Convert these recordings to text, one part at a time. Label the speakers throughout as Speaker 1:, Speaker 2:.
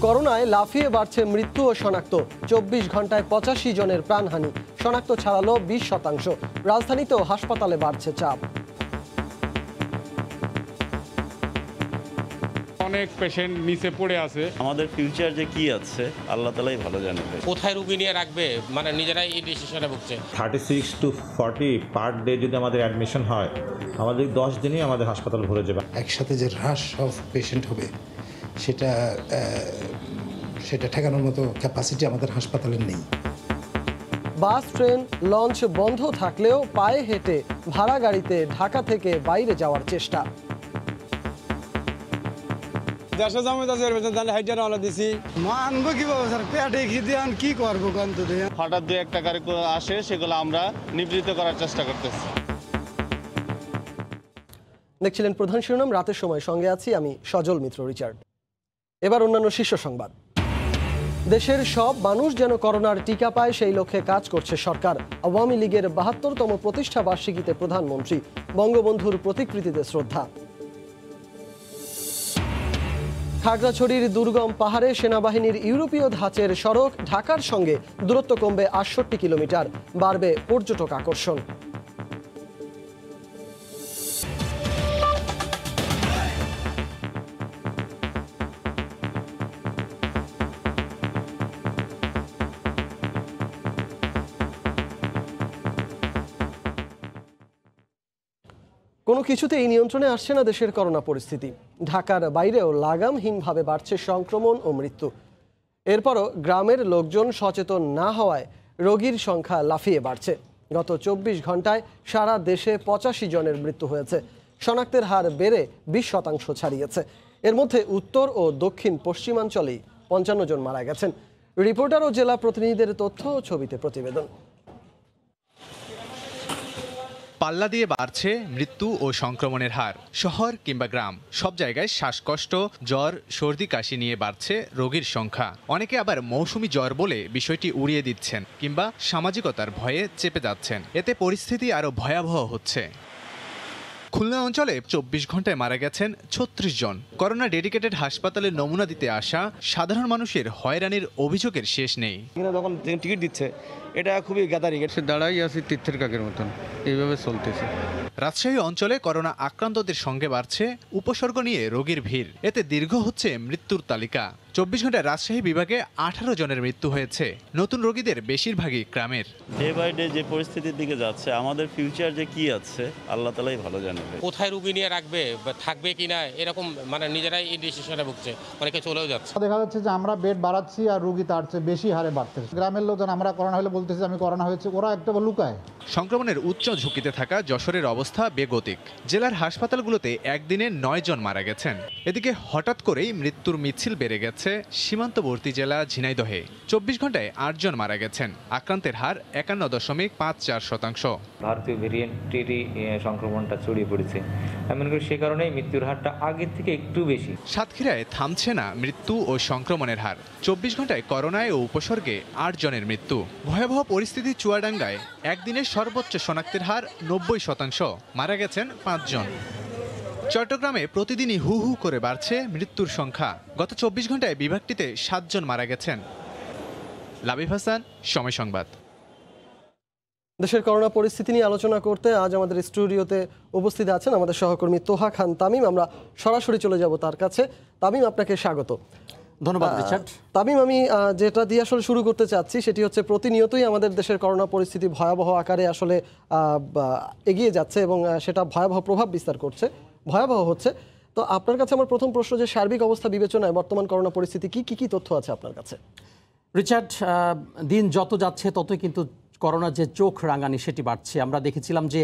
Speaker 1: করোনায় লাফিয়ে বাড়ছে মৃত্যু ও শনাক্ত। 24 ঘন্টায় 85 জনের প্রাণহানি, শনাক্ত ছাড়ালো 20%। রাজধানীতেও হাসপাতালে বাড়ছে চাপ।
Speaker 2: অনেক পেশেন্ট নিচে পড়ে আছে।
Speaker 3: আমাদের ফিউচার যে কি আছে আল্লাহ তাআলাই ভালো জানে।
Speaker 4: কোথায় রুগী নিয়ে রাখবে মানে নিজেরাই এই ডিসিশনে ভুগছে।
Speaker 5: 36 to 40 পার ডে যদি আমাদের অ্যাডমিশন হয়, আমাদের 10 দিনই আমাদের হাসপাতাল ভরে যাবে।
Speaker 6: একসাথে যে হ্রাস অফ পেশেন্ট হবে সেটা ঠেকানোর মতো ক্যাপাসিটি আমাদের হাসপাতালে নেই।
Speaker 1: বাস, ট্রেন, লঞ্চ বন্ধ থাকলেও পায়ে হেঁটে ভাড়া গাড়িতে ঢাকা থেকে বাইরে যাওয়ার চেষ্টা।
Speaker 7: দেশে জমে হাইটার অলা দিছি মানবো কিভাবে স্যার, পেটে খিদে কি করবো কান্ত।
Speaker 3: হঠাৎ 2-1 গাড়ি আসে, সেগুলো আমরা নিবৃত্ত করার চেষ্টা করতেছি।
Speaker 1: দেখছিলেন প্রধান শিরোনাম, রাতের সময়, সঙ্গে আছি আমি সজল মিত্র রিচার্ড। এবার অন্যান্য শীর্ষ সংবাদ। দেশের সব মানুষ যেন করোনার টিকা পায় সেই লক্ষ্যে কাজ করছে সরকার। আওয়ামী লীগের 72তম প্রতিষ্ঠা বার্ষিকীতে প্রধানমন্ত্রী, বঙ্গবন্ধুর প্রতিকৃতিতে শ্রদ্ধা। খাগড়াছড়ির দুর্গম পাহাড়ে সেনাবাহিনীর ইউরোপীয় ধাঁচের সড়ক, ঢাকার সঙ্গে দূরত্ব কমবে 68 কিলোমিটার, বাড়বে পর্যটক আকর্ষণ। কোনো কিছুতেই নিয়ন্ত্রণে আসছে না দেশের করোনা পরিস্থিতি। ঢাকার বাইরেও লাগামহীনভাবে বাড়ছে সংক্রমণ ও মৃত্যু। এরপরও গ্রামের লোকজন সচেতন না হওয়ায় রোগীর সংখ্যা লাফিয়ে বাড়ছে। গত 24 ঘন্টায় সারা দেশে 85 জনের মৃত্যু হয়েছে। শনাক্তের হার বেড়ে 20% ছাড়িয়েছে। এর মধ্যে উত্তর ও দক্ষিণ পশ্চিমাঞ্চলেই 55 জন মারা গেছেন। রিপোর্টার ও জেলা প্রতিনিধিদের তথ্য ও ছবিতে প্রতিবেদন।
Speaker 8: পাল্লা দিয়ে বাড়ছে মৃত্যু ও সংক্রমণের হার। শহর কিংবা গ্রাম, সব জায়গায় শ্বাসকষ্ট, জ্বর, সর্দি, কাশি নিয়ে বাড়ছে রোগীর সংখ্যা। অনেকে আবার মৌসুমি জ্বর বলে বিষয়টি উড়িয়ে দিচ্ছেন কিংবা সামাজিকতার ভয়ে চেপে যাচ্ছেন। এতে পরিস্থিতি আরও ভয়াবহ হচ্ছে। খুলনা অঞ্চলে 24 ঘন্টায় মারা গেছেন 36 জন। করোনা ডেডিকেটেড হাসপাতালে নমুনা দিতে আসা সাধারণ মানুষের হয়রানির অভিযোগের শেষ নেই।
Speaker 9: যখন টিকিট দিচ্ছে এটা খুবই গাদারি, দাঁড়াই আছে তীর্থের কাকের মতন, এইভাবে চলতেছে।
Speaker 8: রাজশাহী অঞ্চলে করোনা আক্রান্তদের সঙ্গে বাড়ছে উপসর্গ নিয়ে রোগীর ভিড়। এতে দীর্ঘ হচ্ছে মৃত্যুর তালিকা। 24 ঘন্টায় রাজশাহী বিভাগে 18 জনের মৃত্যু হয়েছে। নতুন রোগীদের বেশিরভাগই গ্রামের।
Speaker 3: ডে বাই ডে যে পরিস্থিতির দিকে যাচ্ছে, আমাদের ফিউচার যে কি আছে আল্লাহ তাআলাই ভালো জানে।
Speaker 4: কোথায় রুগী নিয়ে রাখবে থাকবে কিনা এরকম মানে নিজেরাই এই ডিসিশনে ভুগছে, অনেকে চলেও যাচ্ছে।
Speaker 10: দেখা যাচ্ছে যে আমরা বেড বাড়াচ্ছি আর রোগী তার চেয়ে বেশি হারে বাড়তেছে। গ্রামের লোকজন আমরা করোনা হলে বলতেছে আমি করোনা হয়েছে, ওরা একটা লুকায়।
Speaker 8: সংক্রমণের উচ্চ ঝুঁকিতে থাকা যশোরের অবস্থা বেগতিক। জেলার হাসপাতালগুলোতে একদিনে 9 জন মারা গেছেন। এদিকে হঠাৎ করেই মৃত্যুর মিছিল বেড়ে গেছে সীমান্তবর্তী জেলা ঝিনাইদহে। 24 ঘন্টায় 8 জন মারা গেছেন। আক্রান্তের হার 51.54%।
Speaker 11: ভারতীয় ভেরিয়েন্টেরই সংক্রমণটা ছড়িয়ে পড়েছে, এমন করে সে কারণে মৃত্যুর হারটা আগের থেকে একটু বেশি।
Speaker 8: সাতক্ষীরায় থামছে না মৃত্যু ও সংক্রমণের হার। 24 ঘন্টায় করোনায় ও উপসর্গে 8 জনের মৃত্যু। ভয়াবহ পরিস্থিতি চুয়াডাঙ্গায়। একদিনের সর্বোচ্চ শনাক্তের হার 90%, মারা গেছেন 5 জন। চট্টগ্রামে প্রতিদিনই হু হু করে বাড়ছে মৃত্যুর সংখ্যা। গত 24 ঘন্টায় বিভাগটিতে 7 জন মারা গেছেন। লাবিব হাসান, সময় সংবাদ।
Speaker 1: দেশের করোনা পরিস্থিতি নিয়ে আলোচনা করতে আজ আমাদের স্টুডিওতে উপস্থিত আছেন আমাদের সহকর্মী তোহা খান তামিম। আমরা সরাসরি চলে যাব তার কাছে। তামিম, আপনাকে স্বাগত।
Speaker 12: ধন্যবাদ রিচার্ড।
Speaker 1: তামিম, আমি যেটা দিয়ে আসলে শুরু করতে চাচ্ছি সেটি হচ্ছে প্রতিনিয়তই আমাদের দেশের করোনা পরিস্থিতি ভয়াবহ আকারে আসলে এগিয়ে যাচ্ছে এবং সেটা ভয়াবহ প্রভাব বিস্তার করছে, ভয়াবহ হচ্ছে। তো আপনার কাছে আমার প্রথম প্রশ্ন, যে সার্বিক অবস্থা বিবেচনায় বর্তমান করোনা পরিস্থিতি কি তথ্য আছে আপনার কাছে?
Speaker 12: রিচার্ড, দিন যত যাচ্ছে ততই কিন্তু করোনার যে চোখ রাঙানি সেটি বাড়ছে। আমরা দেখেছিলাম যে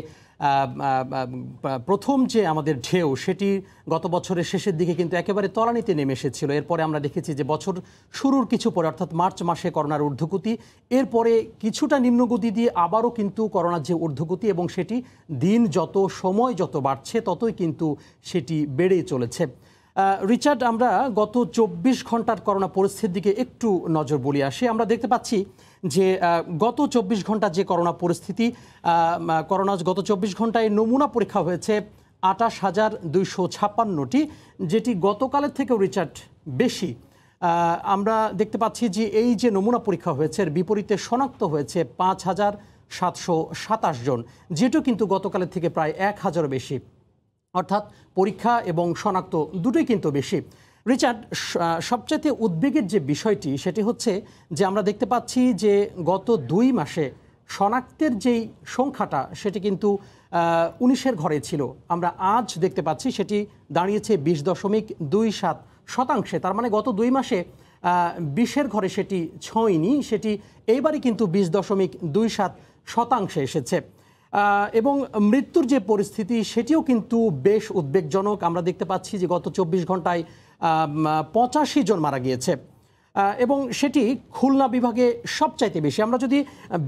Speaker 12: প্রথম যে আমাদের ঢেউ সেটি গত বছরের শেষের দিকে কিন্তু একেবারে তলানিতে নেমে এসেছিল। এরপরে আমরা দেখেছি যে বছর শুরুর কিছু পরে অর্থাৎ মার্চ মাসে করোনার ঊর্ধ্বগতি, এরপরে কিছুটা নিম্নগতি দিয়ে আবারও কিন্তু করোনার যে ঊর্ধ্বগতি, এবং সেটি দিন সময় যত বাড়ছে ততই কিন্তু সেটি বেড়েই চলেছে। রিচার্ড, আমরা গত 24 ঘন্টার করোনা পরিস্থিতির দিকে একটু নজর বলি আসি। আমরা দেখতে পাচ্ছি যে গত 24 ঘন্টা যে করোনা পরিস্থিতি, গত 24 ঘন্টায় নমুনা পরীক্ষা হয়েছে 28,256টি, যেটি গতকালের থেকেও রিচার্ড বেশি। আমরা দেখতে পাচ্ছি যে এই যে নমুনা পরীক্ষা হয়েছে এর বিপরীতে শনাক্ত হয়েছে 5,727 জন, যেটা কিন্তু গতকালের থেকে প্রায় 1,000 বেশি, অর্থাৎ পরীক্ষা এবং শনাক্ত দুটোই কিন্তু বেশি। রিচার্ড, সবচেয়ে উদ্বেগের যে বিষয়টি সেটি হচ্ছে যে আমরা দেখতে পাচ্ছি যে গত 2 মাসে শনাক্তের যেই সংখ্যাটা সেটি কিন্তু 19-এর ঘরে ছিল, আমরা আজ দেখতে পাচ্ছি সেটি দাঁড়িয়েছে 20.27%। তার মানে গত 2 মাসে 20-এর ঘরে সেটি ছোঁয়নি, সেটি এইবারই কিন্তু 20.27% এসেছে। এবং মৃত্যুর যে পরিস্থিতি সেটিও কিন্তু বেশ উদ্বেগজনক। আমরা দেখতে পাচ্ছি যে গত 24 ঘন্টায় 85 জন মারা গিয়েছে এবং সেটি খুলনা বিভাগে সবচাইতে বেশি। আমরা যদি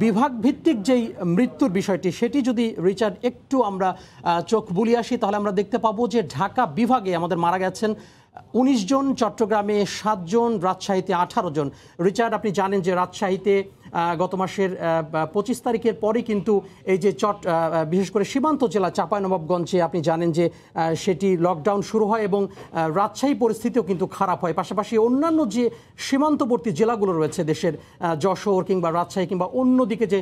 Speaker 12: বিভাগ ভিত্তিক যেই মৃত্যুর বিষয়টি সেটি যদি রিচার্ড একটু আমরা চোখ বুলিয়ে আসি, তাহলে আমরা দেখতে পাবো যে ঢাকা বিভাগে আমাদের মারা গেছেন 19 জন, চট্টগ্রামে 7 জন, রাজশাহীতে 18 জন। রিচার্ড, আপনি জানেন যে রাজশাহীতে গত মাসের 25 তারিখের পরে কিন্তু এই যে বিশেষ করে সীমান্ত জেলা চাঁপাইনবাবগঞ্জে আপনি জানেন যে সেটি লকডাউন শুরু হয় এবং রাজশাহী পরিস্থিতিও কিন্তু খারাপ হয়। পাশাপাশি অন্যান্য যে সীমান্তবর্তী জেলাগুলো রয়েছে দেশের, যশোর কিংবা রাজশাহী কিংবা অন্যদিকে যে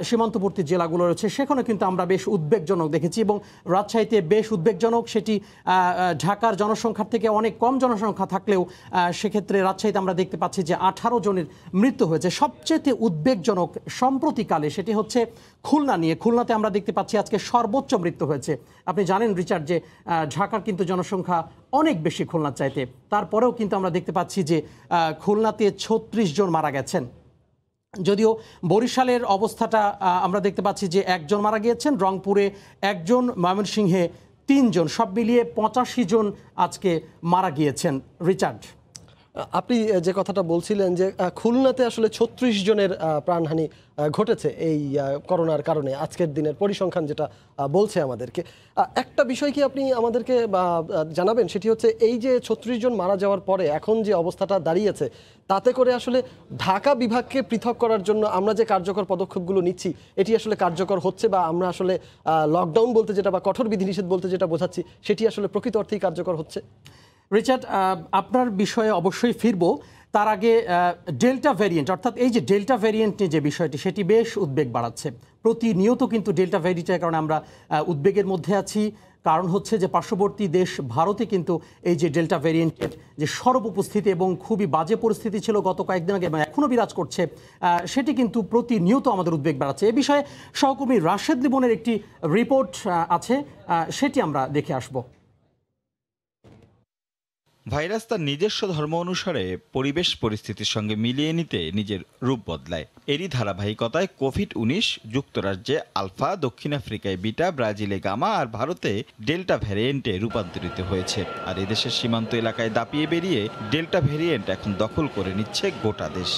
Speaker 12: সীমান্তবর্তী জেলাগুলো রয়েছে সেখানে কিন্তু আমরা বেশ উদ্বেগজনক দেখেছি এবং রাজশাহীতে বেশ উদ্বেগজনক। সেটি ঢাকার জনসংখ্যার থেকে অনেক কম জনসংখ্যা থাকলেও সেক্ষেত্রে রাজশাহীতে আমরা দেখতে পাচ্ছি যে 18 জনের মৃত্যু হয়েছে। সবচেয়ে উদ্বেগজনক সম্প্রতিকালে সেটি হচ্ছে খুলনা নিয়ে। খুলনাতে আমরা দেখতে পাচ্ছি আজকে সর্বোচ্চ মৃত্যু হয়েছে। আপনি জানেন রিচার্ড যে ঢাকার কিন্তু জনসংখ্যা অনেক বেশি খুলনার চাইতে, তারপরেও কিন্তু আমরা দেখতে পাচ্ছি যে খুলনাতে 36 জন মারা গেছেন। যদিও বরিশালের অবস্থাটা আমরা দেখতে পাচ্ছি যে 1 জন মারা গিয়েছেন, রংপুরে 1 জন, ময়মনসিংহে 3 জন, সব মিলিয়ে 85 জন আজকে মারা গিয়েছেন। রিচার্ড,
Speaker 1: আপনি যে কথাটা বলছিলেন যে খুলনাতে আসলে 36 জনের প্রাণহানি ঘটেছে এই করোনার কারণে, আজকের দিনের পরিসংখ্যান যেটা বলছে আমাদেরকে, একটা বিষয় কি আপনি আমাদেরকে জানাবেন, সেটি হচ্ছে এই যে 36 জন মারা যাওয়ার পরে এখন যে অবস্থাটা দাঁড়িয়েছে তাতে করে আসলে ঢাকা বিভাগকে পৃথক করার জন্য আমরা যে কার্যকর পদক্ষেপগুলো নিচ্ছি এটি আসলে কার্যকর হচ্ছে, বা আমরা আসলে লকডাউন বলতে যেটা বা কঠোর বিধিনিষেধ বলতে যেটা বোঝাচ্ছি সেটি আসলে প্রকৃত অর্থেই কার্যকর হচ্ছে?
Speaker 12: রিচার্ড, আপনার বিষয়ে অবশ্যই ফিরব, তার আগে ডেল্টা ভ্যারিয়েন্ট, অর্থাৎ এই যে ডেল্টা ভ্যারিয়েন্ট নিয়ে যে বিষয়টি সেটি বেশ উদ্বেগ বাড়াচ্ছে। প্রতিনিয়ত কিন্তু ডেল্টা ভ্যারিয়েন্টের কারণে আমরা উদ্বেগের মধ্যে আছি। কারণ হচ্ছে যে পার্শ্ববর্তী দেশ ভারতে কিন্তু এই যে ডেল্টা ভ্যারিয়েন্টের যে সর্বউপস্থিতি এবং খুবই বাজে পরিস্থিতি ছিল গত কয়েকদিন আগে এবং এখনও বিরাজ করছে, সেটি কিন্তু প্রতিনিয়ত আমাদের উদ্বেগ বাড়াচ্ছে। এ বিষয়ে সহকর্মী রাশেদ লিমনের একটি রিপোর্ট আছে, সেটি আমরা দেখে আসব।
Speaker 13: ভাইরাস তার নিজস্ব ধর্ম অনুসারে পরিবেশ পরিস্থিতির সঙ্গে মিলিয়ে নিতে নিজের রূপ বদলায়। এরই ধারাবাহিকতায় কোভিড-19 যুক্তরাজ্যে আলফা, দক্ষিণ আফ্রিকায় বিটা, ব্রাজিলে গামা আর ভারতে ডেল্টা ভ্যারিয়েন্টে রূপান্তরিত হয়েছে। আর এদেশের সীমান্ত এলাকায় দাপিয়ে বেরিয়ে ডেল্টা ভ্যারিয়েন্ট এখন দখল করে নিচ্ছে গোটা দেশ।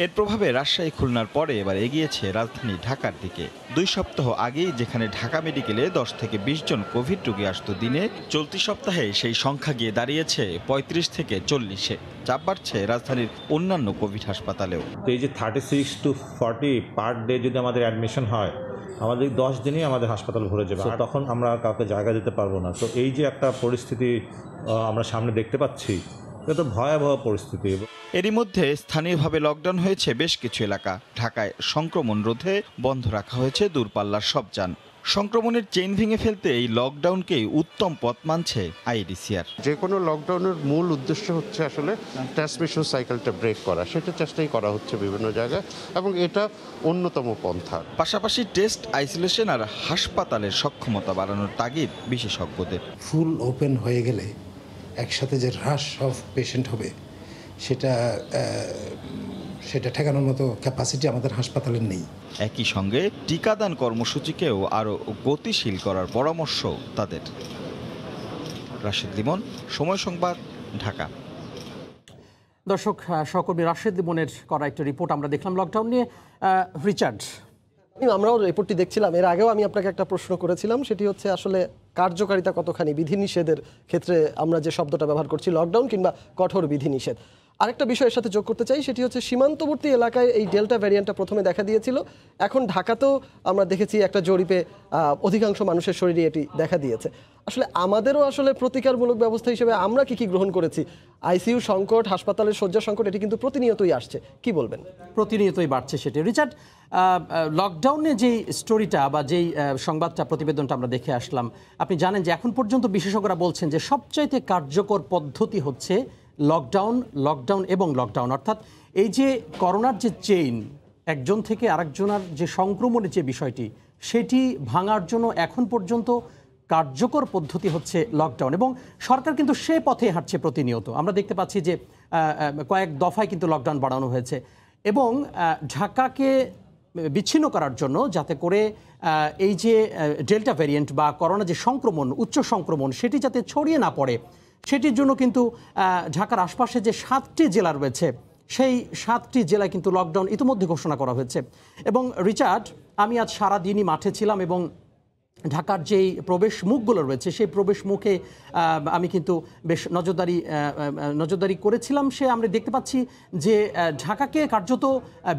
Speaker 13: এর প্রভাবে রাজশাহী, খুলনার পরে এবার এগিয়েছে রাজধানী ঢাকার দিকে। 2 সপ্তাহ আগেই যেখানে ঢাকা মেডিকেলে 10 থেকে 20 জন কোভিড রোগী আসত দিনে, চলতি সপ্তাহে সেই সংখ্যা গিয়ে দাঁড়িয়েছে 35 থেকে 40-এ। চাপ বাড়ছে রাজধানীর অন্যান্য কোভিড হাসপাতালেও।
Speaker 5: তো এই যে 36 to 40 পার ডে যদি আমাদের অ্যাডমিশন হয়, আমাদের 10 দিনই আমাদের হাসপাতাল ভরে যাবে, তখন আমরা কাউকে জায়গা দিতে পারবো না। তো এই যে একটা পরিস্থিতি আমরা সামনে দেখতে পাচ্ছি, এটা তো ভয়াবহ পরিস্থিতি।
Speaker 13: এরই মধ্যে স্থানীয়ভাবে লকডাউন হয়েছে বেশ কিছু এলাকা। ঢাকায় সংক্রমণ রোধে বন্ধ রাখা হয়েছে দূরপাল্লার সব যান। সংক্রমণের চেইন ভেঙে ফেলতে এই লকডাউনকেই উত্তম পথ মানছে আইডিসিআর।
Speaker 14: যে কোনো লকডাউনের মূল উদ্দেশ্য হচ্ছে আসলে ট্রান্সমিশন সাইকেলটা ব্রেক করা, সেটা চেষ্টাই করা হচ্ছে বিভিন্ন জায়গায় এবং এটা অন্যতম পন্থা।
Speaker 13: পাশাপাশি টেস্ট, আইসোলেশন আর হাসপাতালের সক্ষমতা বাড়ানোর তাগিদ বিশেষজ্ঞদের।
Speaker 6: ফুল ওপেন হয়ে গেলে একসাথে যে হ্রাস অফ পেশেন্ট হবে সেটা ঠেকানোর মতো ক্যাপাসিটি আমাদের হাসপাতালের নেই।
Speaker 13: একই সঙ্গে টিকাদান কর্মসূচিকেও আরও গতিশীল করার পরামর্শ তাদের। রাশেদ লিমন, সময় সংবাদ, ঢাকা।
Speaker 12: দর্শক, সহকর্মী রাশেদ লিমনের করা একটা রিপোর্ট আমরা দেখলাম লকডাউন নিয়ে। রিচার্ড,
Speaker 1: আমরাও রিপোর্টটি দেখছিলাম, এর আগেও আমি আপনাকে একটা প্রশ্ন করেছিলাম, সেটি হচ্ছে আসলে কার্যকারিতা কতখানি বিধিনিষেধের ক্ষেত্রে আমরা যে শব্দটা ব্যবহার করছি লকডাউন কিংবা কঠোর বিধিনিষেধ। আরেকটা বিষয়ের সাথে যোগ করতে চাই, সেটি হচ্ছে সীমান্তবর্তী এলাকায় এই ডেল্টা ভ্যারিয়েন্টটা প্রথমে দেখা দিয়েছিল, এখন ঢাকাতেও আমরা দেখেছি একটা জরিপে অধিকাংশ মানুষের শরীরে এটি দেখা দিয়েছে। আসলে আমাদেরও আসলে প্রতিকারমূলক ব্যবস্থা হিসেবে আমরা কি গ্রহণ করেছি? আইসিইউ সংকট, হাসপাতালের শয্যা সংকট, এটি কিন্তু প্রতিনিয়তই আসছে, কি বলবেন?
Speaker 12: প্রতিনিয়তই বাড়ছে সেটি। রিচার্ড, লকডাউনে যেই স্টোরিটা বা যেই সংবাদটা, প্রতিবেদনটা আমরা দেখে আসলাম, আপনি জানেন যে এখন পর্যন্ত বিশেষজ্ঞরা বলছেন যে সবচাইতে কার্যকর পদ্ধতি হচ্ছে লকডাউন, লকডাউন এবং লকডাউন। অর্থাৎ এই যে করোনার যে চেইন, একজন থেকে আরেকজনের যে সংক্রমণের যে বিষয়টি, সেটি ভাঙার জন্য এখন পর্যন্ত কার্যকর পদ্ধতি হচ্ছে লকডাউন, এবং সরকার কিন্তু সে পথে হাঁটছে প্রতিনিয়ত। আমরা দেখতে পাচ্ছি যে কয়েক দফায় কিন্তু লকডাউন বাড়ানো হয়েছে, এবং ঢাকাকে বিচ্ছিন্ন করার জন্য, যাতে করে এই যে ডেল্টা ভ্যারিয়েন্ট বা করোনা যে সংক্রমণ, উচ্চ সংক্রমণ, সেটি যাতে ছড়িয়ে না পড়ে, সেটির জন্য কিন্তু ঢাকার আশপাশে যে 7টি জেলা রয়েছে, সেই 7টি জেলায় কিন্তু লকডাউন ইতিমধ্যে ঘোষণা করা হয়েছে। এবং রিচার্ড, আমি আজ সারাদিনই মাঠে ছিলাম, এবং ঢাকার যেই প্রবেশ মুখগুলো রয়েছে, সেই প্রবেশ মুখে আমি কিন্তু বেশ নজরদারি করেছিলাম। আমরা দেখতে পাচ্ছি যে ঢাকাকে কার্যত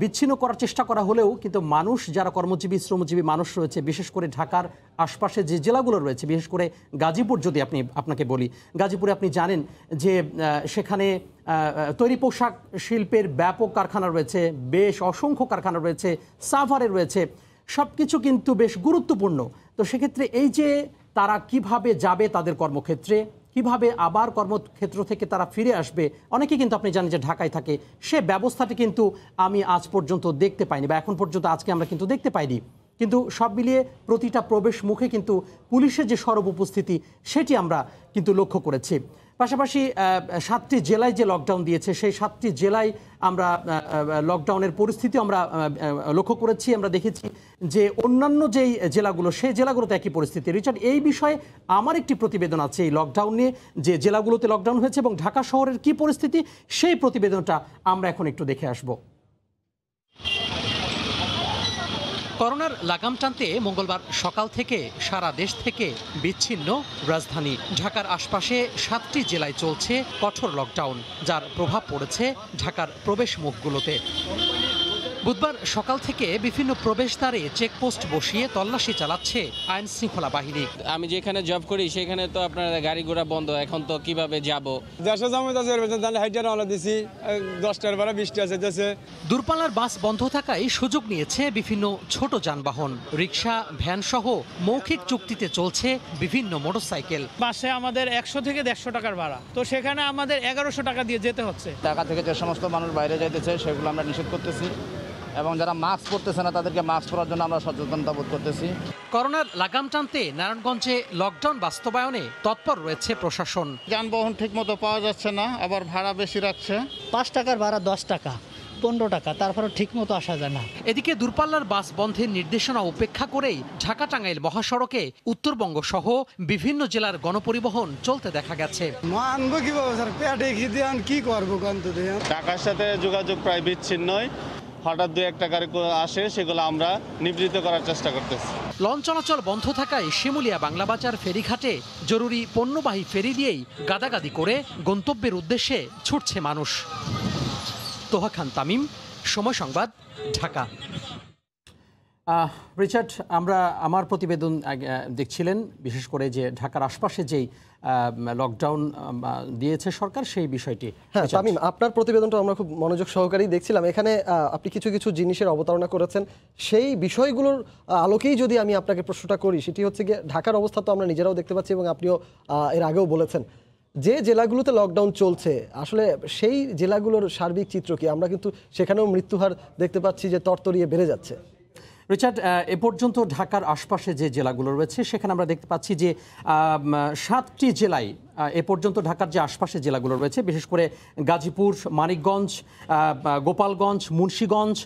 Speaker 12: বিচ্ছিন্ন করার চেষ্টা করা হলেও কিন্তু মানুষ, যারা কর্মজীবী, শ্রমজীবী মানুষ রয়েছে, বিশেষ করে ঢাকার আশপাশে যে জেলাগুলো রয়েছে, বিশেষ করে গাজীপুর যদি আপনাকে বলি, গাজীপুরে আপনি জানেন যে সেখানে তৈরি পোশাক শিল্পের ব্যাপক কারখানা রয়েছে, বেশ অসংখ্য কারখানা রয়েছে, সাভারে রয়েছে, সব কিছু কিন্তু বেশ গুরুত্বপূর্ণ। তো সেক্ষেত্রে এই যে তারা কিভাবে যাবে তাদের কর্মক্ষেত্রে, কিভাবে আবার কর্মক্ষেত্র থেকে তারা ফিরে আসবে, অনেকে কিন্তু আপনি জানেন যে ঢাকায় থাকে, সে ব্যবস্থাটি কিন্তু আমি আজ পর্যন্ত দেখতে পাইনি, বা এখন পর্যন্ত আজকে আমরা কিন্তু দেখতে পাইনি। কিন্তু সব মিলিয়ে প্রতিটা প্রবেশ মুখে কিন্তু পুলিশের যে সরব উপস্থিতি, সেটি আমরা কিন্তু লক্ষ্য করেছি। পাশাপাশি 7টি জেলায় যে লকডাউন দিয়েছে, সেই 7টি জেলায় আমরা লকডাউনের পরিস্থিতি আমরা লক্ষ্য করেছি। আমরা দেখেছি যে অন্যান্য যেই জেলাগুলো, সেই জেলাগুলোতে একই পরিস্থিতি। রিচার্ড, এই বিষয়ে আমার একটি প্রতিবেদন আছে এই লকডাউন নিয়ে, যে জেলাগুলোতে লকডাউন হয়েছে এবং ঢাকা শহরের কি পরিস্থিতি, সেই প্রতিবেদনটা আমরা এখন একটু দেখে আসব। করোনার লাগাম টানতে মঙ্গলবার সকাল থেকে সারা দেশ থেকে বিচ্ছিন্ন রাজধানী। ঢাকার আশপাশে 7টি জেলায় চলছে কঠোর লকডাউন, যার প্রভাব পড়েছে ঢাকার প্রবেশ মুখগুলোতে। বুধবার সকাল থেকে বিভিন্ন প্রবেশদ্বারে চেকপোস্ট বসিয়ে তল্লাশি চালাচ্ছে আইন শৃঙ্খলা বাহিনী।
Speaker 9: আমি যেখানে জব করি সেখানে তো আপনার গাড়ি ঘোড়া বন্ধ, এখন তো কিভাবে যাব?
Speaker 7: দেশে জামাত হাইটার রওনা দিছি, 10টার বেলা বৃষ্টি আছে।
Speaker 12: দূরপাল্লার বাস বন্ধ থাকায় সুযোগ নিয়েছে বিভিন্ন ছোট যানবাহন, রিক্সা, ভ্যান সহ মৌখিক চুক্তিতে চলছে বিভিন্ন মোটরসাইকেল।
Speaker 15: বাসে আমাদের 100 থেকে 150 টাকার ভাড়া, তো সেখানে আমাদের 1100 টাকা দিয়ে যেতে হচ্ছে।
Speaker 9: ঢাকা থেকে যে সমস্ত মানুষ বাইরে যাইতেছে সেগুলো আমরা নিষেধ করতেছি, এবং যারা মাস্ক পরতেছে না তাদেরকে মাস্ক পরার জন্য আমরা সচেতনতা বোধ করতেছি।
Speaker 12: করোনার লাগাম টানতে নারায়ণগঞ্জে লকডাউন বাস্তবায়নে তৎপর রয়েছে প্রশাসন।
Speaker 9: যানবাহন ঠিক মতো পাওয়া যাচ্ছে না, আবার ভাড়া বেশি রাখছে।
Speaker 15: 5 টাকার ভাড়া 10 টাকা, 15 টাকা, তারপরে ঠিক মতো আসা যায় না।
Speaker 12: এদিকে দূরপাল্লার বাস বন্ধের নির্দেশনা উপেক্ষা করেই ঢাকা টাঙ্গাইল মহাসড়কে উত্তরবঙ্গ সহ বিভিন্ন জেলার গণপরিবহন চলতে দেখা গেছে।
Speaker 7: মানবো কিভাবে স্যার, পেটে খিদে কি করবো?
Speaker 3: ঢাকার সাথে যোগাযোগ প্রায় বিচ্ছিন্নই, হঠাৎ 2-1 গাড়ি আসে, সেগুলো আমরা নিবৃত্ত করার চেষ্টা করতেছি।
Speaker 12: লঞ্চ চলাচল বন্ধ থাকায় শিমুলিয়া বাংলাবাজার ফেরিঘাটে জরুরি পণ্যবাহী ফেরি দিয়েই গাদাগাদি করে গন্তব্যের উদ্দেশ্যে ছুটছে মানুষ। তোহা খান তামিম, সময় সংবাদ, ঢাকা। রিচার্ড, আমার প্রতিবেদন দেখছিলেন, বিশেষ করে যে ঢাকার আশপাশে যেই লকডাউন দিয়েছে সরকার, সেই বিষয়টি।
Speaker 1: হ্যাঁ তামিম, আপনার প্রতিবেদনটা আমরা খুব মনোযোগ সহকারেই দেখছিলাম। এখানে আপনি কিছু কিছু জিনিসের অবতারণা করেছেন, সেই বিষয়গুলোর আলোকেই যদি আমি আপনাকে প্রশ্নটা করি, সেটি হচ্ছে গিয়ে ঢাকার অবস্থা তো আমরা নিজেরাও দেখতে পাচ্ছি, এবং আপনিও এর আগেও বলেছেন যে জেলাগুলোতে লকডাউন চলছে, আসলে সেই জেলাগুলোর সার্বিক চিত্র কি? আমরা কিন্তু সেখানেও মৃত্যুহার দেখতে পাচ্ছি যে তরতরিয়ে বেড়ে যাচ্ছে।
Speaker 12: রিচার্ড, এ পর্যন্ত ঢাকার আশপাশে যে জেলাগুলো রয়েছে, সেখানে আমরা দেখতে পাচ্ছি যে 7টি জেলায় এ পর্যন্ত ঢাকার যে আশপাশে জেলাগুলো রয়েছে, বিশেষ করে গাজীপুর, মানিকগঞ্জ, গোপালগঞ্জ, মুন্সিগঞ্জ,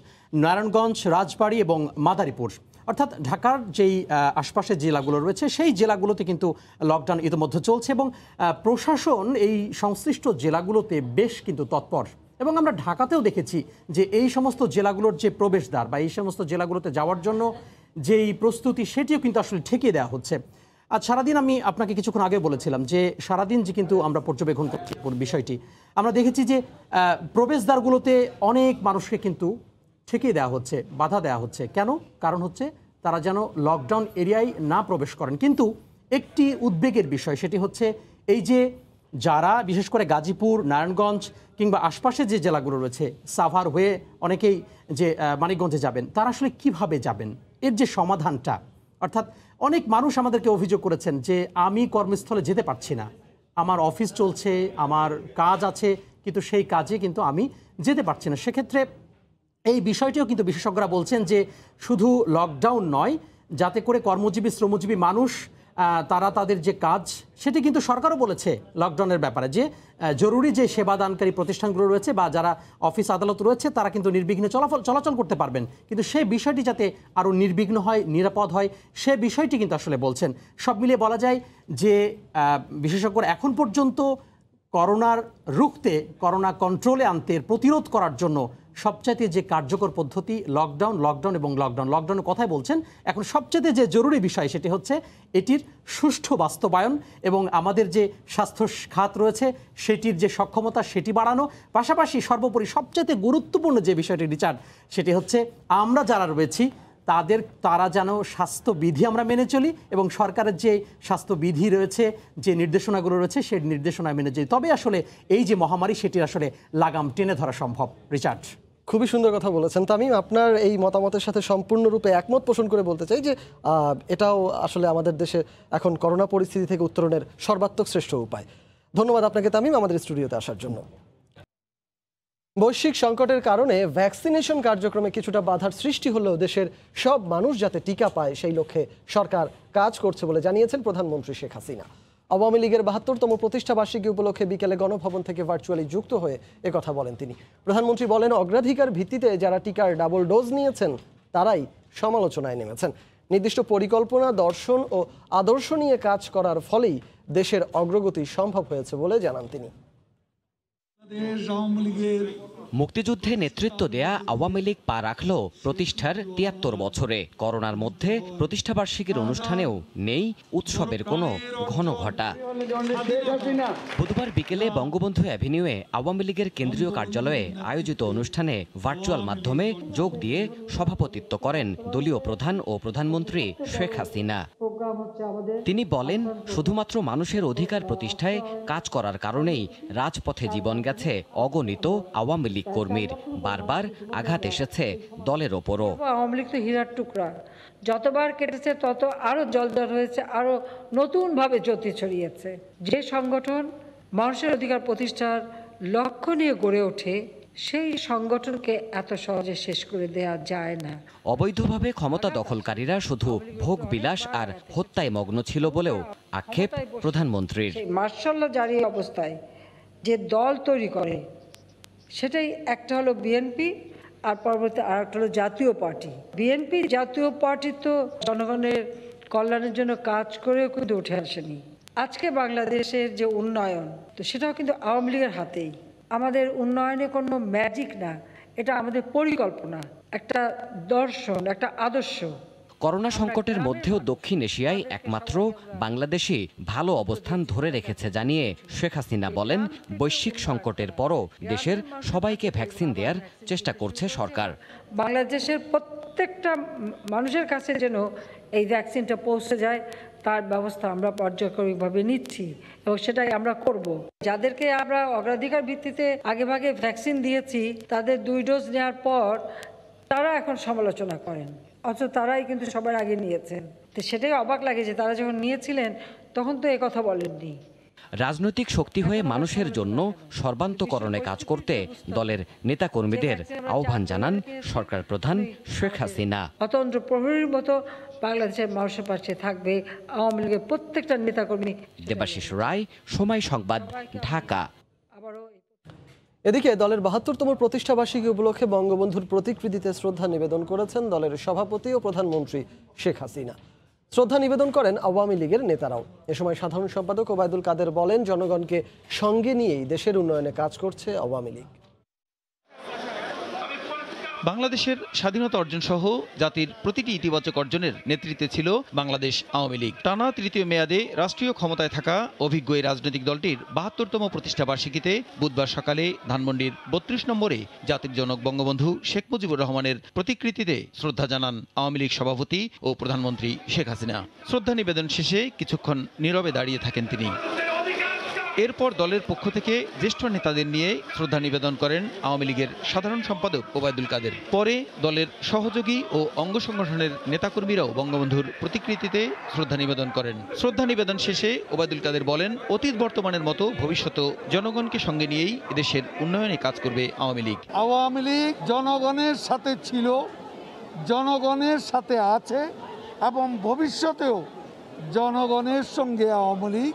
Speaker 12: নারায়ণগঞ্জ, রাজবাড়ী এবং মাদারীপুর, অর্থাৎ ঢাকার যেই আশপাশে জেলাগুলো রয়েছে, সেই জেলাগুলোতে কিন্তু লকডাউন ইতিমধ্যে চলছে, এবং প্রশাসন এই সংশ্লিষ্ট জেলাগুলোতে বেশ কিন্তু তৎপর। এবং আমরা ঢাকাতেও দেখেছি যে এই সমস্ত জেলাগুলোর যে প্রবেশদ্বার বা এই সমস্ত জেলাগুলোতে যাওয়ার জন্য যেই প্রস্তুতি, সেটিও কিন্তু আসলে ঠেকিয়ে দেওয়া হচ্ছে। আজ সারাদিন আমি আপনাকে কিছুক্ষণ আগে বলেছিলাম যে সারাদিন যে কিন্তু আমরা পর্যবেক্ষণ করছি বিষয়টি, আমরা দেখেছি যে প্রবেশদ্বারগুলোতে অনেক মানুষকে কিন্তু ঠেকিয়ে দেওয়া হচ্ছে, বাধা দেওয়া হচ্ছে। কেন? কারণ হচ্ছে তারা যেন লকডাউন এরিয়ায় না প্রবেশ করেন। কিন্তু একটি উদ্বেগের বিষয়, সেটি হচ্ছে এই যে যারা বিশেষ করে গাজীপুর, নারায়ণগঞ্জ কিংবা আশপাশে যে জেলাগুলো রয়েছে, সাভার হয়ে অনেকেই যে মানিকগঞ্জে যাবেন, তারা আসলে কিভাবে যাবেন? এর যে সমাধানটা, অর্থাৎ অনেক মানুষ আমাদেরকে অভিযোগ করেছেন যে আমি কর্মস্থলে যেতে পারছি না, আমার অফিস চলছে, আমার কাজ আছে, কিন্তু সেই কাজে কিন্তু আমি যেতে পারছি না। সেক্ষেত্রে এই বিষয়টিও কিন্তু বিশেষজ্ঞরা বলছেন যে শুধু লকডাউন নয়, যাতে করে কর্মজীবী শ্রমজীবী মানুষ তারা তাদের যে কাজ, সেটি কিন্তু সরকারও বলেছে লকডাউনের ব্যাপারে যে জরুরি যে সেবাদানকারী প্রতিষ্ঠানগুলো রয়েছে বা যারা অফিস আদালত রয়েছে তারা কিন্তু নির্বিঘ্নে চলাচল করতে পারবেন, কিন্তু সেই বিষয়টি যাতে আরও নির্বিঘ্ন হয়, নিরাপদ হয়, সে বিষয়টি কিন্তু আসলে বলছেন। সব মিলিয়ে বলা যায় যে বিশেষজ্ঞরা এখন পর্যন্ত করোনার রুখতে, করোনা কন্ট্রোলে আনতে, প্রতিরোধ করার জন্য সবচাইতে যে কার্যকর পদ্ধতি লকডাউন এবং লকডাউনের কথাই বলছেন। এখন সবচেয়ে যে জরুরি বিষয় সেটি হচ্ছে এটির সুষ্ঠু বাস্তবায়ন এবং আমাদের যে স্বাস্থ্য খাত রয়েছে সেটির যে সক্ষমতা সেটি বাড়ানো, পাশাপাশি সর্বোপরি সবচেয়ে গুরুত্বপূর্ণ যে বিষয়টি রিচার্ড, সেটি হচ্ছে আমরা যারা রয়েছি তারা যেন স্বাস্থ্যবিধি আমরা মেনে চলি এবং সরকারের যে স্বাস্থ্যবিধি রয়েছে, যে নির্দেশনাগুলো রয়েছে সেই নির্দেশনা মেনে চলি, তবে আসলে এই যে মহামারী সেটির আসলে লাগাম টেনে ধরা সম্ভব। রিচার্ড,
Speaker 1: খুবই সুন্দর কথা বলেছেন তামিম। আপনার এই মতামতের সাথে সম্পূর্ণরূপে একমত পোষণ করে বলতে চাই যে এটাও আসলে আমাদের দেশে এখন করোনা পরিস্থিতি থেকে উত্তরণের সর্বাত্মক শ্রেষ্ঠ উপায়। ধন্যবাদ আপনাকে তামিম আমাদের স্টুডিওতে আসার জন্য। বৈশ্বিক সংকটের কারণে ভ্যাকসিনেশন কার্যক্রমে কিছুটা বাধার সৃষ্টি হলেও দেশের সব মানুষ যাতে টিকা পায় সেই লক্ষ্যে সরকার কাজ করছে বলে জানিয়েছেন প্রধানমন্ত্রী শেখ হাসিনা। আওয়ামী লীগের ৭২তম প্রতিষ্ঠাবার্ষিকী উপলক্ষে বিকেলে গণভবন থেকে ভার্চুয়ালি যুক্ত হয়ে একথা বলেন তিনি। প্রধানমন্ত্রী বলেন, অগ্রাধিকার ভিত্তিতে যারা টিকার ডাবল ডোজ নিয়েছেন তারাই সমালোচনায় নেমেছেন। নির্দিষ্ট পরিকল্পনা, দর্শন ও আদর্শ নিয়ে কাজ করার ফলেই দেশের অগ্রগতি সম্ভব হয়েছে বলে জানান তিনি।
Speaker 16: মুক্তিযুদ্ধে নেতৃত্ব দেয়া আওয়ামী লীগ পা রাখল প্রতিষ্ঠার ৭৩ বছরে। করোনার মধ্যে প্রতিষ্ঠাবার্ষিকীর অনুষ্ঠানেও নেই উৎসবের কোনো ঘনঘটা। বুধবার বিকেলে বঙ্গবন্ধু অ্যাভিনিউয়ে আওয়ামী লীগের কেন্দ্রীয় কার্যালয়ে আয়োজিত অনুষ্ঠানে ভার্চুয়াল মাধ্যমে যোগ দিয়ে সভাপতিত্ব করেন দলীয় প্রধান ও প্রধানমন্ত্রী শেখ হাসিনা। তিনি বলেন, শুধুমাত্র মানুষের অধিকার প্রতিষ্ঠায় কাজ করার কারণেই রাজপথে জীবন গেছে অগণিত আওয়ামী লীগ কর্মীর। বারবার আঘাত এসেছে দলের ওপরও।
Speaker 17: আওয়ামী লীগ তো হীরার টুকরা, যতবার কেটেছে তত আরো জলজল হয়েছে, আরো নতুনভাবে জ্যোতি ছড়িয়েছে। যে সংগঠন মানুষের অধিকার প্রতিষ্ঠার লক্ষ্য নিয়ে গড়ে ওঠে সেই সংগঠনকে এত সহজে শেষ করে দেয়া যায় না।
Speaker 16: অবৈধভাবে ক্ষমতা দখলকারীরা শুধু ভোগ বিলাস আর হত্যায় মগ্ন ছিল বলেও আক্ষেপ প্রধানমন্ত্রীর।
Speaker 17: মার্শাল জারি অবস্থায় যে দল তৈরি করে সেটাই একটা হলো বিএনপি আর পরবর্তী আর একটা হলো জাতীয় পার্টি। বিএনপি জাতীয় পার্টি তো জনগণের কল্যাণের জন্য কাজ করেও কিন্তু উঠে আসেনি। আজকে বাংলাদেশের যে উন্নয়ন, তো সেটাও কিন্তু আওয়ামী লীগের হাতেই। আমাদের উন্নয়নে কোনো ম্যাজিক না, এটা আমাদের পরিকল্পনা, একটা দর্শন, একটা আদর্শ।
Speaker 16: করোনা সংকটের মধ্যেও দক্ষিণ এশিয়ায় একমাত্র বাংলাদেশই ভালো অবস্থান ধরে রেখেছে জানিয়ে শেখ হাসিনা বলেন, বৈশ্বিক সংকটের পরও দেশের সবাইকে ভ্যাকসিন দেওয়ার চেষ্টা করছে সরকার।
Speaker 17: বাংলাদেশের প্রত্যেকটা মানুষের কাছে যেন এই ভ্যাকসিনটা পৌঁছে যায় তার ব্যবস্থা আমরা পর্যায়ক্রমিকভাবে নিচ্ছি এবং সেটাই আমরা করব। যাদেরকে আমরা অগ্রাধিকার ভিত্তিতে আগেভাগে ভ্যাকসিন দিয়েছি তাদের 2 ডোজ নেওয়ার পর তারা এখন সমালোচনা করেন, অথচ তারাই কিন্তু সবার আগে নিয়েছেন। তো সেটাই অবাক লাগে যে তারা যখন নিয়েছিলেন তখন তো এই কথা বলেননি।
Speaker 16: রাজনৈতিক শক্তি হয়ে মানুষের জন্য সর্বান্তকরণে কাজ করতে দলের নেতাকর্মীদের আহ্বান জানান সরকার প্রধান শেখ হাসিনা।
Speaker 17: অতন্ত্র প্রহরীর মতো বাংলাদেশের মানুষের পাশে থাকবে আওয়ামী লীগের প্রত্যেকটা নেতাকর্মী।
Speaker 16: দেবাশিস রায়, সময় সংবাদ, ঢাকা।
Speaker 1: এদিকে দলের ৭২তম প্রতিষ্ঠাবার্ষিকী উপলক্ষে বঙ্গবন্ধুর প্রতিকৃতিতে শ্রদ্ধা নিবেদন করেছেন দলের সভাপতি ও প্রধানমন্ত্রী শেখ হাসিনা। শ্রদ্ধা নিবেদন করেন আওয়ামী লীগের নেতারাও। এ সময় সাধারণ সম্পাদক ওবায়দুল কাদের বলেন, জনগণকে সঙ্গে নিয়েই দেশের উন্নয়নে কাজ করছে আওয়ামী লীগ।
Speaker 18: বাংলাদেশের স্বাধীনতা অর্জন সহ জাতির প্রতিটি ইতিবাচক অর্জনের নেতৃত্বে ছিল বাংলাদেশ আওয়ামী লীগ। টানা তৃতীয় মেয়াদে রাষ্ট্রীয় ক্ষমতায় থাকা অভিজ্ঞ এই রাজনৈতিক দলটির ৭২তম প্রতিষ্ঠা বার্ষিকীতে বুধবার সকালে ধানমন্ডির ৩২ নম্বরে জাতির জনক বঙ্গবন্ধু শেখ মুজিবুর রহমানের প্রতিকৃতিতে শ্রদ্ধা জানান আওয়ামী লীগ সভাপতি ও প্রধানমন্ত্রী শেখ হাসিনা। শ্রদ্ধা নিবেদন শেষে কিছুক্ষণ নীরবে দাঁড়িয়ে থাকেন তিনি। এরপর দলের পক্ষ থেকে জ্যেষ্ঠ নেতাদের নিয়ে শ্রদ্ধা নিবেদন করেন আওয়ামী লীগের সাধারণ সম্পাদক ওবায়দুল কাদের। পরে দলের সহযোগী ও অঙ্গ সংগঠনের নেতাকর্মীরাও বঙ্গবন্ধুর প্রতিকৃতিতে শ্রদ্ধা নিবেদন করেন। শ্রদ্ধা নিবেদন শেষে ওবায়দুল কাদের বলেন, অতীত বর্তমানের মতো ভবিষ্যতেও জনগণকে সঙ্গে নিয়েই দেশের উন্নয়নে কাজ করবে আওয়ামী লীগ।
Speaker 19: আওয়ামী লীগ জনগণের সাথে ছিল, জনগণের সাথে আছে এবং ভবিষ্যতেও জনগণের সঙ্গে আওয়ামী লীগ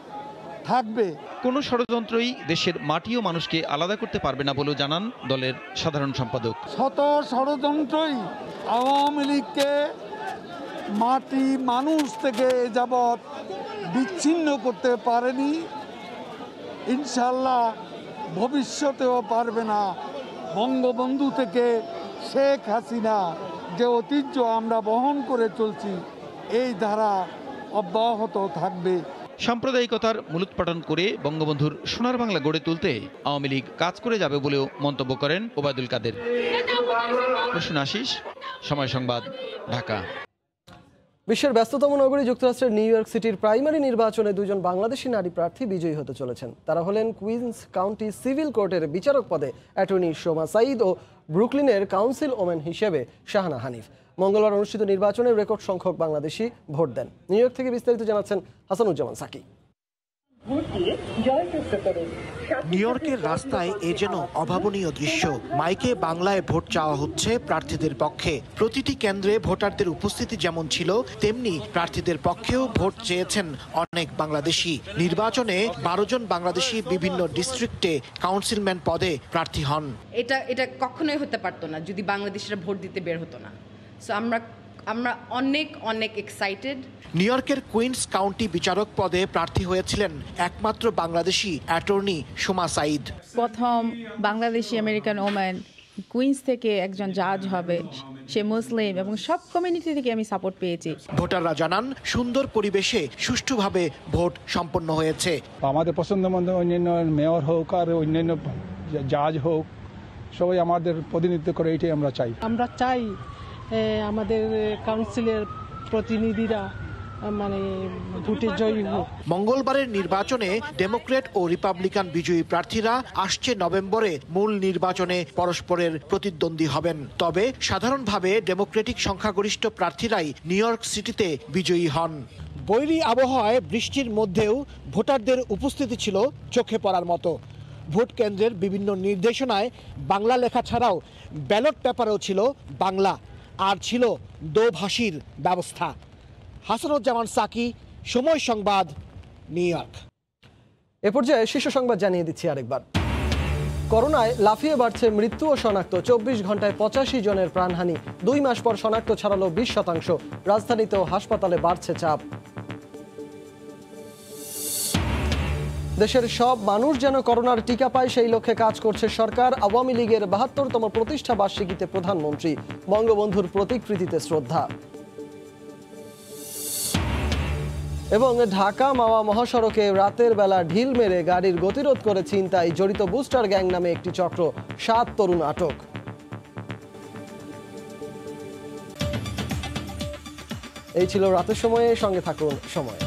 Speaker 19: থাকবে।
Speaker 18: কোনো ষড়যন্ত্রই দেশের মাটি ও মানুষকে আলাদা করতে পারবে না বলেও জানান দলের সাধারণ সম্পাদক।
Speaker 19: শত ষড়যন্ত্রই আওয়ামী লীগকে মাটি মানুষ থেকে এ যাবৎ বিচ্ছিন্ন করতে পারেনি, ইনশাল্লাহ ভবিষ্যতেও পারবে না। বঙ্গবন্ধু থেকে শেখ হাসিনা যে ঐতিহ্য আমরা বহন করে চলছি, এই ধারা অব্যাহত থাকবে।
Speaker 18: সাম্প্রদায়িকতার মূলোৎপাটন করে বঙ্গবন্ধুর সোনার বাংলা গড়ে তুলতে আওয়ামী লীগ কাজ করে যাবে বলেও মন্তব্য করেন ওবায়দুল কাদের। প্রসূন আশিস, সময় সংবাদ, ঢাকা।
Speaker 1: বিশ্বের ব্যস্ততম নগরী যুক্তরাষ্ট্রের নিউ ইয়র্ক সিটির প্রাইমারি নির্বাচনে দুজন বাংলাদেশি নারী প্রার্থী বিজয়ী হতে চলেছেন। তারা হলেন কুইন্স কাউন্টি সিভিল কোর্টের বিচারক পদে অ্যাটর্নি সোমা সাঈদ ও ব্রুকলিনের কাউন্সিল ওমেন হিসেবে শাহানা হানিফ। মঙ্গলবার অনুষ্ঠিত নির্বাচনে রেকর্ড সংখ্যক বাংলাদেশি ভোট দেন। নিউ ইয়র্ক থেকে বিস্তারিত জানাচ্ছেন হাসানুজ্জামান সাকি।
Speaker 20: নিউ ইয়র্কের রাস্তায় এ যেন অভাবনীয় দৃশ্য। মাইকে বাংলায় ভোট চাওয়া হচ্ছে প্রার্থীদের পক্ষে। প্রতিটি কেন্দ্রে ভোটারদের উপস্থিতি যেমন ছিল, তেমনি প্রার্থীদের পক্ষেও ভোট চেয়েছেন অনেক বাংলাদেশি। নির্বাচনে ১২ জন বাংলাদেশি বিভিন্ন ডিস্ট্রিক্টে কাউন্সিলম্যান পদে প্রার্থী হন।
Speaker 21: এটা কখনোই হতে পারতো না যদি বাংলাদেশিরা ভোট দিতে বের হতো না। সো আমরা অনেক এক্সাইটেড।
Speaker 20: নিউ ইয়র্কের কুইন্স কাউন্টি বিচারক পদে প্রার্থী হয়েছিলেন একমাত্র বাংলাদেশি অ্যাটর্নি সোমা সাঈদ।
Speaker 22: প্রথম বাংলাদেশি আমেরিকান ওম্যান কুইন্স থেকে একজন জাজ হবে, সে মুসলিম, এবং সব কমিউনিটি থেকে আমি সাপোর্ট পেয়েছি।
Speaker 20: ভোটাররা জানান সুন্দর পরিবেশে সুষ্ঠুভাবে ভোট সম্পন্ন হয়েছে।
Speaker 23: আমাদের পছন্দ মতো অন্যান্য মেয়র হোক আর অন্যান্য জাজ হোক, সবাই আমাদের প্রতিনিধিত্ব করে, এটাই আমরা চাই।
Speaker 24: আমরা চাই আমাদের কাউন্সিলের প্রতিনিধিরা ভোটে জয়ী হোক।
Speaker 20: মঙ্গলবারের নির্বাচনে ডেমোক্রেট ও রিপাবলিকান বিজয়ী প্রার্থীরা আসছে নভেম্বরে মূল নির্বাচনে পরস্পরের প্রতিদ্বন্দ্বী হবেন। তবে সাধারণভাবে ডেমোক্রেটিক সংখ্যাগরিষ্ঠ প্রার্থীরাই নিউ ইয়র্ক সিটিতে বিজয়ী হন। বৈরী আবহাওয়ায় বৃষ্টির মধ্যেও ভোটারদের উপস্থিতি ছিল চোখে পড়ার মতো। ভোট কেন্দ্রের বিভিন্ন নির্দেশনায় বাংলা লেখা ছাড়াও ব্যালট পেপারেও ছিল বাংলা, আর ছিল দোভাষীর ব্যবস্থা। হাসানুজ্জামান সাকি, সময় সংবাদ, নিউ ইয়র্ক।
Speaker 1: এ পর্যায়ে শীর্ষ সংবাদ জানিয়ে দিচ্ছি আরেকবার। করোনায় লাফিয়ে বাড়ছে মৃত্যু ও শনাক্ত। ২৪ ঘন্টায় ৮৫ জনের প্রাণহানি। ২ মাস পর শনাক্ত ছাড়ালো ২০%। রাজধানীতেও হাসপাতালে বাড়ছে চাপ। দেশের সব মানুষ যেন করোনার টিকা পায়, সেই লক্ষ্যে কাজ করছে সরকার। আওয়ামী লীগের ৭২তম প্রতিষ্ঠা বার্ষিকীতে প্রধানমন্ত্রী। বঙ্গবন্ধুর প্রতিকৃতিতে শ্রদ্ধা। এবং ঢাকা মাওয়া মহাসড়কে রাতের বেলা ঢিল মেরে গাড়ির গতিরোধ করে ছিনতাই, জড়িত বুস্টার গ্যাং নামে একটি চক্র। ৭ তরুণ আটক। এই ছিল রাতের সময়ে, সঙ্গে থাকুন সময়।